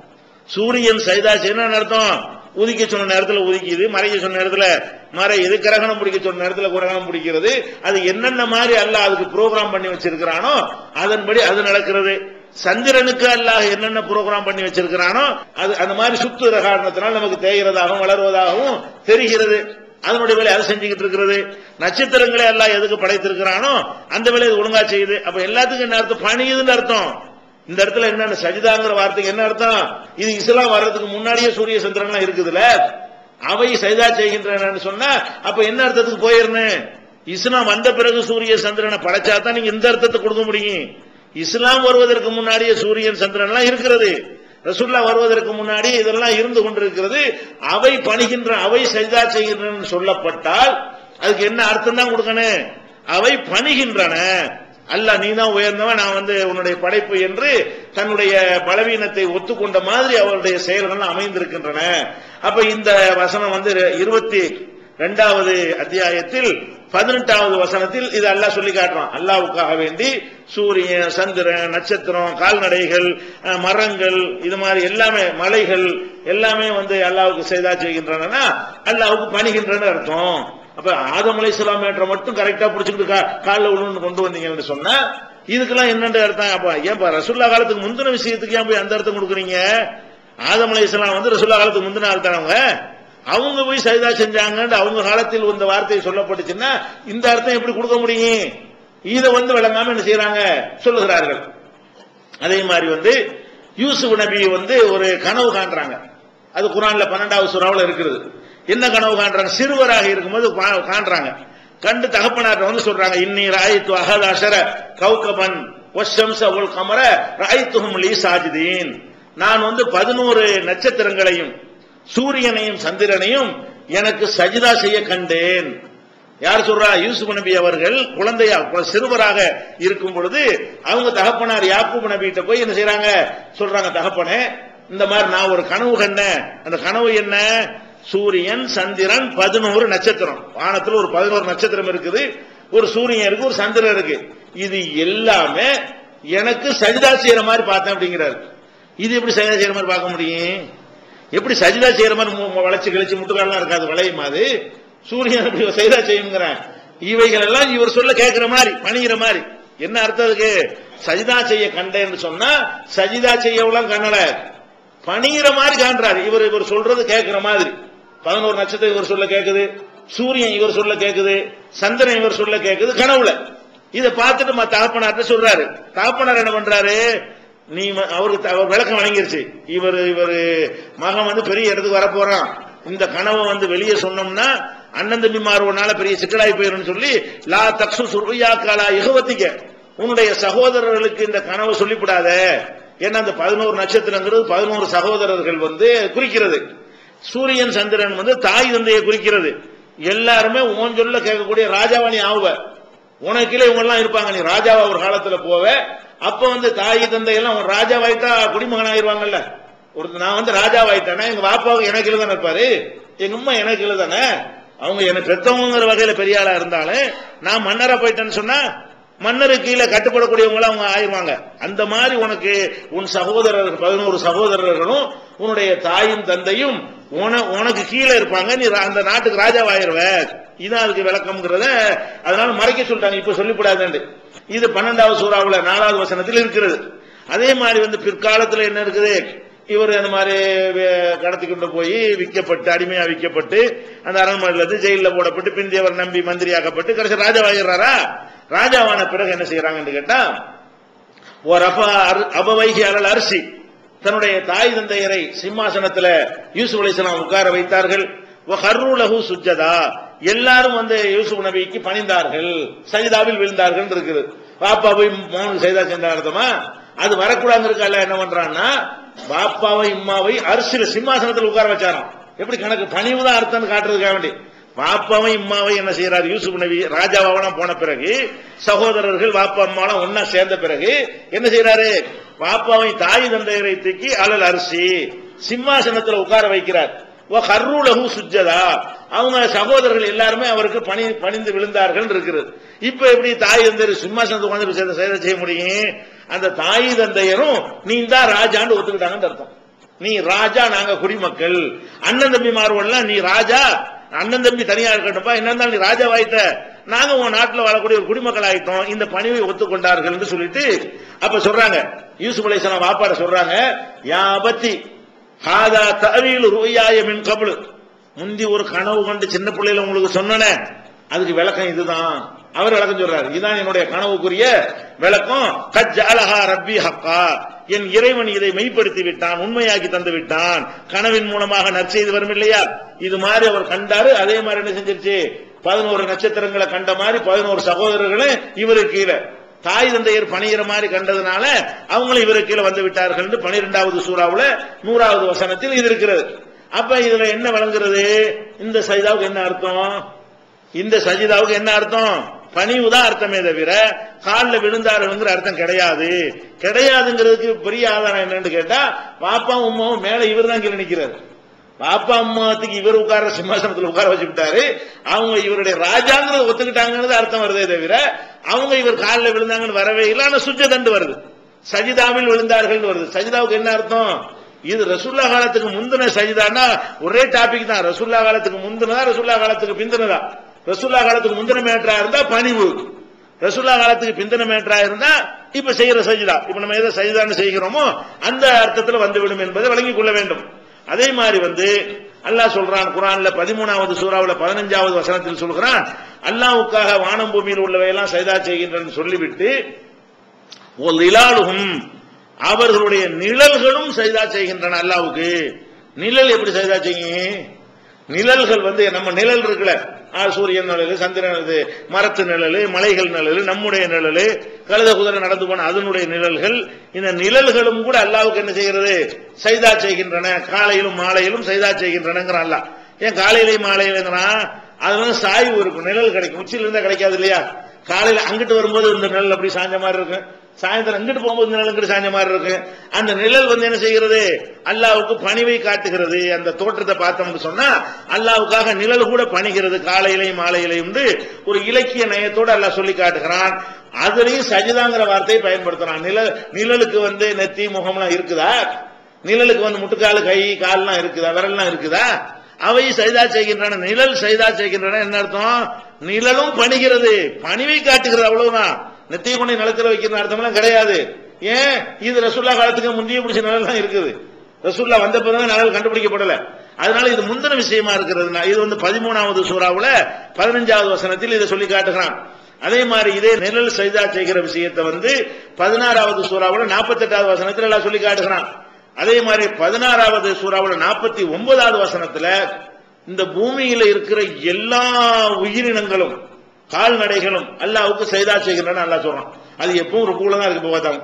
[SPEAKER 2] சூரியன் சஜிதா செய்யணும்னு அர்த்தம். உதிக்க சொன்ன நேரத்தில் உதிக்குது, மறைக்க சொன்ன நேரத்தில் மறையுது, கிரகணம் பிடிக்க சொன்ன நேரத்தில் கிரகணம் பிடிக்கிறது. அது என்னென்ன மாதிரி அல்லாஹ் அதுக்கு ப்ரோக்ராம் பண்ணி வச்சிருக்கிறானோ அதன்படி அது நடக்கிறது. சந்திரனுக்கு அல்லாஹ் என்னென்ன ப்ரோக்ராம் பண்ணி வச்சிருக்கிறானோ அது அந்த மாதிரி சுத்துற காரணத்தினால் நமக்கு தேய்கிறதாகவும் வளர்வதாகவும் தெரிகிறது. அதனுடைய வேலை அதை செஞ்சுக்கிட்டு இருக்கிறது. நட்சத்திரங்களை எல்லாம் எதுக்கு படைத்திருக்கிறானோ அந்த வேலையை ஒழுங்கா செய்யுது. அப்ப எல்லாத்துக்கும் என்ன அர்த்தம்? பணியுதுன்னு அர்த்தம். இந்த இடத்துல என்ன சஜிதாங்கிற வார்த்தைக்கு என்ன அர்த்தம்? இது இஸ்லாம் வர்றதுக்கு முன்னாடியே சூரிய சந்திரன் இருக்குதுல, அவை சஜிதா செய்கின்றன சொன்னா அப்ப என்ன அர்த்தத்துக்கு போயிடணும்? இஸ்லாம் வந்த பிறகு சூரிய சந்திரனை படைச்சாதான் நீங்க இந்த அர்த்தத்தை கொடுக்க முடியும். இஸ்லாம் வருவதற்கு முன்னாடியே சூரியன் சந்திரன் எல்லாம் இருக்கிறது. ரசூலுல்லாஹ் வருவதற்கு முன்னாடி இதெல்லாம் இருந்து கொண்டிருக்கிறது. அவை பணிகின்ற, அவை சஜிதா செய்கின்றன சொல்லப்பட்டால் அதுக்கு என்ன அர்த்தம் தான் கொடுக்கணும்? அவை பணிகின்றன. அல்லாஹ் நீ தான் உயர்ந்தவன், நான் உன்னுடைய படைப்பு என்று தன்னுடைய பலவீனத்தை ஒத்துக்கொண்ட மாதிரி அவருடைய செயல்கள் அமைந்திருக்கின்றன. அப்ப இந்த வசனம் 22வது அத்தியாயத்தில் 18வது வசனத்தில் இது அல்லாஹ் சொல்லி காட்டுறான். அல்லாஹ்வுக்காக வேண்டி சூரியன், சந்திரன், நட்சத்திரம், கால்நடைகள், மரங்கள், இது மாதிரி எல்லாமே, மலைகள் எல்லாமே அல்லாஹ்வுக்கு சஜிதா செய்கின்றன, அல்லாஹ்வுக்கு பணிகின்றன அர்த்தம். அப்ப ஆதம் அலைஹிஸ்ஸலாம் ஏற்ற மட்டும் கரெக்டா பிடிச்சிக்கிட்டு காலில் விழுந்து கொண்டு வந்தீங்கன்னு சொன்னா இதுக்கெல்லாம் என்னென்ன அர்த்தம்? அப்ப ஏன்பா ரசூலுல்லாஹ் காலத்துக்கு முந்தின விஷயத்துக்கு ஏன் போய் அந்த அர்த்தம் கொடுக்குறீங்க? ஆதம் அலைஹிஸ்ஸலாம் ரசூலுல்லாஹ் காலத்துக்கு முந்தின ஆள் தானவங்க, அவங்க போய் சஜிதா செஞ்சாங்க அவங்க காலத்தில் இந்த வார்த்தை சொல்லப்பட்டுச்சுன்னா இந்த அர்த்தம் எப்படி கொடுக்க முடியும்? இதை விளங்காம என்ன செய்யறாங்க சொல்லுகிறார்கள். அதே மாதிரி யூசுப் நபி ஒரு கனவு காண்றாங்க. அது குர்ஆன்ல 12வது சூறாவுல இருக்கிறது. என்ன கனவு காண்றாங்க? சிறுவராக இருக்கும்போது காண்றாங்க. கண்டு தகப்பனார் சொல்றாங்க, இன்னி ராயித்து அஹத அஷர கௌகபன் வஷம்ஸ வல் கமர ராயித்துஹும் லீ சாஜிதீன், நான் 11 நட்சத்திரங்களையும் சூரியனையும் சந்திரனையும் எனக்கு சஜிதா செய்ய கண்டேன். யார் சொல்றா? யூசுப் நபி அவர்கள் குழந்தையா சிறுவராக இருக்கும் பொழுது அவங்க தகப்பனார் யாக்கூப் நபிகிட்ட போய் என்ன செய்யறாங்க? சொல்றாங்க, தகப்பனே இந்த மாதிரி நான் ஒரு கனவு கண்டேன். அந்த கனவு என்ன? சூரியன், சந்திரன், 11 நட்சத்திரம். வானத்துல ஒரு 11 நட்சத்திரம் இருக்குது, ஒரு சூரியன் இருக்கு, ஒரு சந்திரன் இருக்கு. இது எல்லாமே எனக்கு சஜிதா செய்யற மாதிரி பார்த்தேன் அப்படிங்கிறாரு. இது எப்படி சஜிதா செய்யற மாதிரி பார்க்க முடியும்? எப்படி சஜிதா செய்யற மாதிரி வளைச்சு கிழிச்சு முட்டுக்காலாம் இருக்காது, வளையும் அது சூரியன் அப்படி சஜிதா செய்யுங்கிறேன். இவைகள் எல்லாம் இவர் சொல்ல கேட்கிற மாதிரி பணிகிற மாதிரி. என்ன அர்த்தம் அதுக்கு? சஜிதா செய்ய கண்டேன்னு சொன்னா சஜிதா செய்யலாம் கண்ணல, பணிகிற மாதிரி காண்றாரு. இவர் சொல்றது கேட்கிற மாதிரி. 11 நட்சத்திரம் இவர் சொல்ல கேட்குது, சூரியன் இவர் சொல்ல கேட்குது, சந்திரன் இவர் சொல்ல கேட்குது கனவுல. இதை பார்த்துட்டு தகப்பனார்ட்ட சொல்றாரு. தகப்பனார் என்ன பண்றாரு? நீ அவருக்கு விளக்கம் வழங்கிருச்சு. இவர் மகன் பெரிய இடத்துக்கு வர போறான், இந்த கனவை வெளியே சொன்னோம்னா அண்ணன் தம்பி மாறுவனால பெரிய சிக்கலாய் போயிரும் சொல்லி லா தக்சு சுர்யாக்காலா இகவத்திக்க, உன்னுடைய சகோதரர்களுக்கு இந்த கனவை சொல்லிவிடாத. ஏன்னா அந்த 11 நட்சத்திரங்கிறது 11 சகோதரர்கள் குறிக்கிறது. சூரியன் சந்திரன் தாய் தந்தையை குறிக்கிறது. எல்லாருமே உன் சொல்ல கேட்கக்கூடிய ராஜாவாணி ஆகுவ. உனக்கிலே இவங்க எல்லாம் இருப்பாங்க, நீ ராஜாவா ஒரு காலத்துல போவ. அப்ப தாய் தந்தை எல்லாம் ராஜாவாயிட்டா குடிமகன் ஆயிருவாங்கல்ல. நான் ராஜாவாயிட்டேன்னா எங்க பாப்பாவுக்கு எனக்கு தானே இருப்பாரு, எங்க அம்மா எனக்கு இல்லை தானே. அவங்க எனக்கு பெற்றவங்கிற வகையில பெரிய ஆளா இருந்தாலும் நான் மன்னரா போயிட்டேன்னு சொன்னா மன்னரு கீழே கட்டுப்படக்கூடியவங்கள அவங்க ஆயிருவாங்க. அந்த மாதிரி உனக்கு உன் சகோதரர்கள் 11 சகோதரர்களும் உன்னுடைய தாயும் தந்தையும் உனக்கு கீழே இருப்பாங்க, நீ அந்த நாட்டுக்கு ராஜாவாயிருவ. இதான் அதுக்கு விளக்கம்ங்கிறத அதனால மறைக்க சொல்லிட்டாங்க. இப்ப சொல்லிவிடாது. இது 12வது சூறாவுல 4வது வசனத்தில் இருக்கிறது. அதே மாதிரி பிற்காலத்தில் என்ன இருக்குது? இவர் அந்த மாதிரி கடத்தி கொண்டு போய் விற்கப்பட்டு அடிமையா விற்கப்பட்டு அந்த அரண்மனையிலிருந்து ஜெயிலில் போடப்பட்டு பிந்தியவர் நம்பி மந்திரியாக்கப்பட்டு கடைசி ராஜாவாகிறாரா? ராஜாவான பிறகு என்ன செய்யறாங்கன்னு கேட்டா, ஒரு அபவைகி அலல் அரிசி, தன்னுடைய தாய் தந்தையரை சிம்மாசனத்துல யூசுப் அலைஹிஸ்ஸலாம் உட்கார வைத்தார்கள். ஹர்ருலஹு சுஜ்ஜதா, எல்லாரும் யூசுப் நபிக்கு பணிந்தார்கள், சஜிதாவில் விழுந்தார்கள் இருக்குது. பாப்பா போய் மௌனுக்கு சஜிதா செஞ்சா அர்த்தமா? அது வரக்கூடாது இருக்கா? என்ன பண்றான்னா பாப்பாவை இம்மாவை அரிசியில சிம்மாசனத்தில் உட்கார வச்சாராம். எப்படி கணக்கு? பணிவு தான் அர்த்தம் காட்டுறதுக்காக வேண்டி பாப்பாவை இம்மாவை என்ன செய்யறாரு? யூசுப் நபி ராஜாவாவெல்லாம் போன பிறகு சகோதரர்கள் பாப்பா அம்மாலாம் ஒன்னா சேர்ந்த பிறகு என்ன செய்யறாரு? பாப்பாவை தாய் தந்தையரை தூக்கி அலல் அரிசி சிம்மாசனத்தில் உட்கார வைக்கிறார். ஹர்ருலஹு சுஜ்ஜதா, அவங்க சகோதரர்கள் எல்லாருமே அவருக்கு பணிந்து விழுந்தார்கள் இருக்கிறது. இப்ப எப்படி தாய் தந்தையர் சிம்மாசனத்தை உட்கார்ந்து செய்ய முடியும்? அந்த தாய் தந்தையரும் நீ தான் ராஜான்னு ஒத்துக்கிட்டாங்கன்னு அர்த்தம். நீ ராஜா, நாங்க குடிமக்கள். அண்ணன் தம்பி மாறுவெல்லாம் நீ ராஜா, அண்ணன் தம்பி தனியா இருக்கட்டும்பா, என்ன நீ ராஜாவாயிட்ட, நாங்க உன் நாட்டில் வாழக்கூடிய ஒரு குடிமக்கள் ஆயிட்டோம், இந்த பணிவை ஒத்துக்கொண்டார்கள் என்று சொல்லிட்டு அப்ப சொல்றாங்க. யூசுப் அலைஹிஸ்ஸலாம் வாப்பாட சொல்றாங்க, யா அபத்தி ஹாதா தஅவீலு ருயாய மின் கப்லு, முந்தி ஒரு கனவு கண்டு சின்ன பிள்ளையில உங்களுக்கு சொன்னனே, அதுக்கு விளக்கம் இதுதான். அவர் விளக்கம் சொல்றாரு, இதுதான் என்னுடைய கனவுக்குரிய விளக்கம். கஜ்ஜஅலஹா ரப்பி ஹக்கா, என் இறைவன் இதை மெய்ப்படுத்தி விட்டான், உண்மையாக்கி தந்து விட்டான். கனவின் மூலமாக நற்செய்தி வரும் இல்லையா? இது மாதிரி அவர் கண்டாரு. அதே மாதிரி என்ன செஞ்சிருச்சு? 11 நட்சத்திரங்களை கண்ட மாதிரி 11 சகோதரர்களும் இவருக்கு கீழே தாய் தந்தையர் பணிகிற மாதிரி கண்டதுனால அவங்களும் இவருக்கு கீழே வந்து விட்டார்கள். 12வது சூறாவுல 100வது வசனத்தில் இது இருக்கிறது. அப்ப இதுல என்ன வழங்குறது? இந்த சஜிதாவுக்கு என்ன அர்த்தம்? இந்த சஜிதாவுக்கு என்ன அர்த்தம்? பணிவுதான் அர்த்தமே தவிர காலில் விழுந்தாருங்கிற அர்த்தம் கிடையாது. கிடையாதுங்கிறதுக்கு பெரிய ஆதாரம் என்னன்னு கேட்டா, பாப்பா அம்மாவும் மேல இவர் தான் கீழே நிக்கிறாரு. பாப்பா அம்மாத்துக்கு இவர் உட்கார சிம்மாசனத்தில் உட்கார வச்சு விட்டாரு. அவங்க இவருடைய ராஜாங்கிறத ஒத்துக்கிட்டாங்கிறது அர்த்தம் வருதே தவிர அவங்க இவர் காலில் விழுந்தாங்கன்னு வரவே இல்லை. ஆனா சுஜ்ஜதண்டு வருது, சஜிதாவில் விழுந்தார்கள் வருது. சஜிதாவுக்கு என்ன அர்த்தம்? இது ரசூல்லா காலத்துக்கு முந்தின சஜிதான்னா ஒரே டாபிக் தான். ரசூல்லா காலத்துக்கு முந்தினதா ரசூல்லா காலத்துக்கு பிந்தினதா? ரசூல்லா காலத்துக்கு முந்தின மேட்டரா இருந்தா பணிவு, ரசூல்லா காலத்துக்கு பிந்தின மேட்டரா இருந்தா இப்ப செய்யற சஜிதா, இப்ப நம்ம எதை சஜிதான்னு செய்கிறோமோ அந்த அர்த்தத்தில் வந்துவிடும் என்பதை வழங்கிக் கொள்ள வேண்டும். அதே மாதிரி அல்லாஹ் சொல்றான் குர்ஆன்ல 13வது சூறாவுல 15வது வசனத்தில் சொல்கிறான், அல்லாஹ்வுக்காக வானம் பூமியில் உள்ளவையெல்லாம் சஜிதா செய்கின்றன சொல்லிவிட்டு அவர்களுடைய நிழல்களும் சஜிதா செய்கின்றன அல்லாஹ்வுக்கு. நிழல் எப்படி சஜிதா செய்யும்? நிழல்கள் நம்ம நிழல் இருக்குல்ல, சூரியன் நிழல், சந்திரன், மரத்து நிழல், மலைகள் நிழல், நம்முடைய நிழல், கழுத குதிரை நடந்து போன அதனுடைய நிழல்கள், இந்த நிழல்களும் கூட அல்லாஹ்வுக்கு என்ன செய்கிறது? சஜிதா செய்கின்றன. காலையிலும் மாலையிலும் சஜிதா செய்கின்றன அல்லாஹ். ஏன் காலையிலையும் மாலையிலும்? அது சாய்வு இருக்கும், நிழல் கிடைக்கும். உச்சியில இருந்தா கிடைக்காது இல்லையா? காலையில அங்கிட்டு வரும்போது இந்த நிழல் அப்படி சாஞ்ச மாதிரி இருக்கும், சாயந்தரம் அங்கிட்டு போகும்போது நிழல் அங்கிட்டு சாஞ்ச மாதிரி இருக்கு. அந்த நிழல் என்ன செய்கிறது? அல்லாஹ்வுக்கு பணிவை காட்டுகிறது. அந்த தோற்றத்தை பார்த்தோம்னு சொன்னா அல்லாஹ்வுக்காக நிழல் கூட பணிகிறது காலையிலையும் மாலையிலையும். ஒரு இலக்கிய நயத்தோடு அல்லாஹ் சொல்லி காட்டுகிறான். அதுலயும் சஜிதாங்கிற வார்த்தையை பயன்படுத்துறான். நிழலுக்கு நெத்தி முகம்லாம் இருக்குதா? நிழலுக்கு முட்டுக்கால் கை கால்லாம் இருக்குதா? விரல்லாம் இருக்குதா? அவை சஜிதா செய்கின்றன. நிழல் சஜிதா செய்கின்றன என்ன அர்த்தம்? நிழலும் பணிகிறது, பணிவை காட்டுகிறது, அவ்வளவுதான். நெத்திய கொண்டை நிலத்தில் வைக்கிற அர்த்தம்லாம் கிடையாது. ஏன்? இது ரசூல்லா காலத்துக்கு முந்தைய பிடிச்ச நிழல் தான் இருக்குது. ரசூல்லா வந்த பிறகு நிழல் கண்டுபிடிக்கப்படல. அதனால இது முந்தின விஷயமா இருக்கிறது. இது 13வது சூறாவுல 15வது வசனத்தில் இதை சொல்லி காட்டுகிறான். அதே மாதிரி இதே நிழல் சஜிதா செய்கிற விஷயத்தை 16வது சூறாவுல 48வது வசனத்தில் எல்லாம் சொல்லி காட்டுகிறான். அதே மாதிரி 16வது சூறாவுல 49வது வசனத்துல இந்த பூமியில இருக்கிற எல்லா உயிரினங்களும் கால்நடைகளும் அல்லாஹ்வுக்கு சஜிதா செய்கின்றன அல்லாஹ் சொல்றான். அது எப்பவும் ருக்குல தான் இருக்கு. பார்த்தாங்க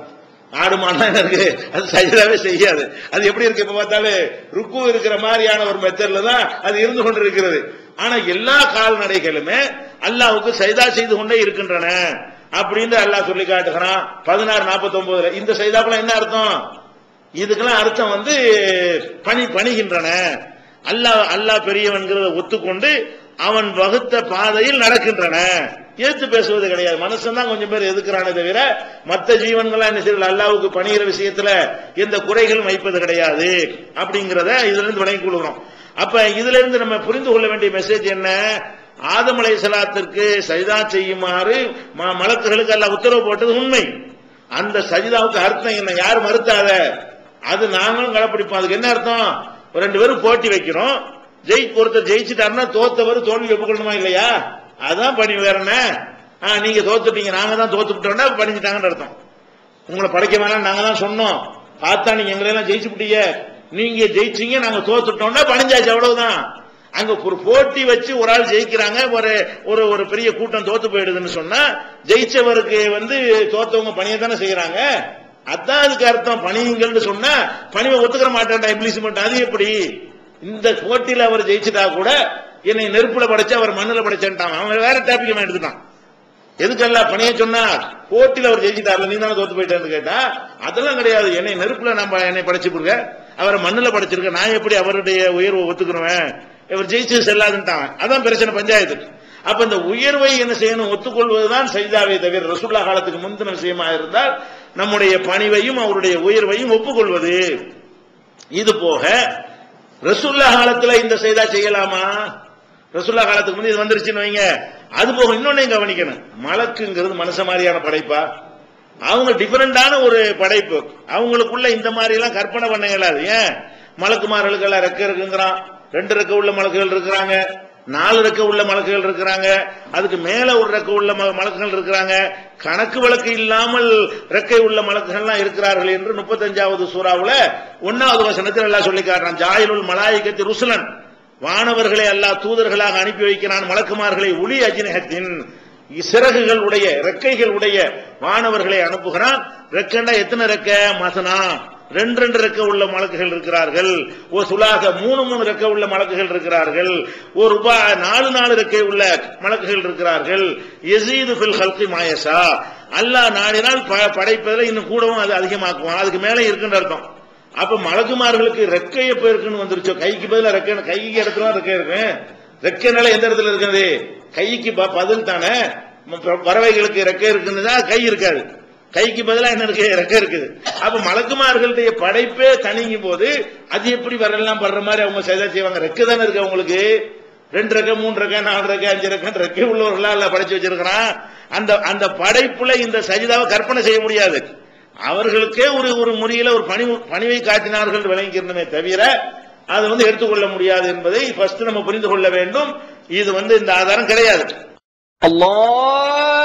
[SPEAKER 2] ஆடு மாடெல்லாம் இருக்கு, அது சஜிதாவே செய்யாது. அது எப்படி இருக்கு? இப்ப பார்த்தாலும் ருக்கு இருக்கிற மாதிரியான ஒரு மெத்தட்ல தான் அது இருந்து கொண்டிருக்கிறது. ஆனா எல்லா கால்நடைகளுமே அல்லாஹ்வுக்கு சஜிதா செய்து கொண்டே இருக்கின்றன அப்படின்னு அல்லாஹ் சொல்லி காட்டுகிறான். 16:49 இந்த சஜிதாக்குள்ள என்ன அர்த்தம்? இதுக்கெல்லாம் அர்த்தம் பணிகின்றன. அல்லாஹ் பெரியவன்கிறத ஒத்துக்கொண்டு அவன் வகுத்த பாதையில் நடக்கின்றன. ஏத்து பேசுவது கிடையாது. மனுஷன் தான் கொஞ்சம் பேர் எதுக்குறானே தவிர மற்ற ஜீவன்கள் என்ன செய்யல அல்லாஹ்வுக்கு பணிகிற விஷயத்துல எந்த குறைகளும் வைப்பது கிடையாது அப்படிங்கிறத இதுல இருந்து விளங்கி கொள்கிறோம். அப்ப இதுல இருந்து நம்ம புரிந்து கொள்ள வேண்டிய மெசேஜ் என்ன? ஆதம் அலைஹிஸ்ஸலாத்திற்கு சஜிதா செய்யுமாறு மலக்குகளுக்கு அல்லாஹ் உத்தரவு போட்டது உண்மை. அந்த சஜிதாவுக்கு அர்த்தம் என்ன? யார் மறுத்தாத? அது நாங்களும் கடைப்பிடிப்போம். அதுக்கு என்ன அர்த்தம்? 2 பேரும் போட்டி வைக்கிறோம். ஒருத்தர் ஜெயிச்சுட்டாருன்னா தோத்தவர் தோல்வி ஒப்புக்கொள்ளணுமா இல்லையா? அதான் பணி. வேற என்ன? நீங்க தோத்துட்டீங்க, நாங்க தான் தோத்துட்டோம்னா பணிஞ்சிட்டாங்கன்னு அர்த்தம். உங்களை படைக்க வேணாம் நாங்க தான் சொன்னோம், பார்த்தா நீங்க எங்களை எல்லாம் ஜெயிச்சு விட்டீங்க, நீங்க ஜெயிச்சீங்க, நாங்க தோத்துட்டோம்னா பணிஞ்சாச்சு, அவ்வளவுதான். அங்க ஒரு போட்டி வச்சு ஒரு ஆள் ஜெயிக்கிறாங்க, ஒரு ஒரு பெரிய கூட்டம் தோத்து போயிடுதுன்னு சொன்னா ஜெயிச்சவருக்கு தோத்தவங்க பணியை தானே செய்யறாங்க. அதான் அதுக்கு அர்த்தம். பணிங்கள்னு சொன்னா பணிவை ஒத்துக்கிற மாட்டேன்டா இப்ளீஸ் மட்டும். அது எப்படி? இந்த போட்டியில அவர் ஜெயிச்சுட்டா கூட என்னை நெருப்புல படைச்சு அவர் மண்ணுல படைச்சான். அவன் வேற டாபிக் எடுத்துட்டான். எதுக்கெல்லாம் பணிய சொன்னா போட்டியில அவர் ஜெயிச்சுட்டார்ல, நீ தானே தோத்து போயிட்டேன்னு கேட்டா அதெல்லாம் கிடையாது. என்னை நெருப்புல என்னை படைச்சு கொடுங்க, அவரை மண்ணுல படைச்சிருக்க, நான் எப்படி அவருடைய உயர்வை ஒத்துக்குருவேன்? இவர் ஜெயிச்சு செல்லாதுன்ட்டான். அதான் பிரச்சனை பஞ்சாயத்து. அப்ப இந்த உயர்வை என்ன செய்யணும்? ஒத்துக்கொள்வதுதான் சஜிதாவை தவிர ரசூலுல்லாஹ் காலத்துக்கு முந்தின விஷயமா இருந்தால் நம்முடைய பணிவையும் அவருடைய உயர்வையும் ஒப்புக்கொள்வது. இது போக ரசூலுல்லாஹ் காலத்துல இந்த சஜிதா செய்யலாமா? ரசூலுல்லாஹ் காலத்துக்கு முந்தைய இது வந்துருச்சுன்னு வைங்க. அது போக இன்னொன்னு கவனிக்கணும். மலக்குங்கிறது மனுஷ மாதிரியான படைப்பா? அவங்க டிஃபரெண்டான ஒரு படைப்பு. அவங்களுக்குள்ள இந்த மாதிரி எல்லாம் கற்பனை பண்ண இயலாது. ஏன்? மலக்குமார்களுக்கு எல்லாம் ரெக்க இருக்குங்கிறான். 2 ரெக்க உள்ள மலக்குகள் இருக்கிறாங்க, 4 ரெக்க உள்ள மலக்குகள் இருக்கிறாங்க, அதுக்கு மேல ஒரு ரெக்க உள்ள மலக்குகள் இருக்கிறாங்க, கணக்கு வழக்கு இல்லாமல் ரெக்கை உள்ள மலக்குகள்லாம் இருக்கிறார்கள் என்று 35வது சூறாவுல 1வது வசனத்தில் எல்லாம் சொல்லி காட்டுறான். ஜாயிலுல் மலாயிகத்தி ருசுலன், வானவர்களை அல்லாஹ் தூதர்களாக அனுப்பி வைக்கிறான். மலக்குமார்களை உலி அஜ்னிஹத்தின், சிறகுகள் உடைய ரெக்கைகள் உடைய வானவர்களை அனுப்புகிறான். ரெக்கண்டா எத்தனை ரெக்க? மசனா 2 ரெக்க உள்ள மலக்குகள் இருக்கிறார்கள். ஒரு சுலாக 3 ரெக்க உள்ள மலக்குகள் இருக்கிறார்கள். ஒரு ரூபா 4 ரெக்கை உள்ள மலக்குகள் இருக்கிறார்கள். யஸீது ஃபில் ஹல்கி மாயஷா, அல்லாஹ் நாடினால் படைப்பதில் இன்னும் கூடவும் அது அதிகமாக்குவான். அதுக்கு மேலே இருக்குன்னு அர்த்தம். அப்ப மலக்குமார்களுக்கு ரெக்கை எப்ப இருக்குன்னு வந்துருச்சோ, கைக்கு பதிலா ரெக்கை, கைக்கு இடத்துல ரெக்கை இருக்கு. ரெக்கைனால எந்த இடத்துல இருக்கிறது? கைக்கு பதில் தானே. பறவைகளுக்கு ரெக்கை இருக்குன்னு கை இருக்காது, கைக்கு பதிலா என்ன இருக்கு? ரெக்கை இருக்குது. அப்ப மலக்குமார்களுடைய படைப்பே தனிங்கும் போது அது எப்படி வரலாம் படுற மாதிரி அவங்க சஜிதா செய்வாங்க? ரெக்கை தானே இருக்கு அவங்களுக்கு. 2 ரெக்கை 3 ரெக்கை 4 ரெக்கை 5 ரெக்கை ரெக்கை உள்ளவர்களா எல்லாம் படைச்சு வச்சிருக்கிறான். அந்த படைப்புல இந்த சஜிதாவை கற்பனை செய்ய முடியாது. அவர்களுக்கே ஒரு முறையில ஒரு பணிவை காட்டினார்கள் விளங்கிக்கிறதுமே தவிர அது எடுத்துக்கொள்ள முடியாது என்பதை ஃபர்ஸ்ட் நம்ம புரிந்து கொள்ள வேண்டும். இது இந்த ஆதாரம் கிடையாது.
[SPEAKER 3] அல்லாஹ்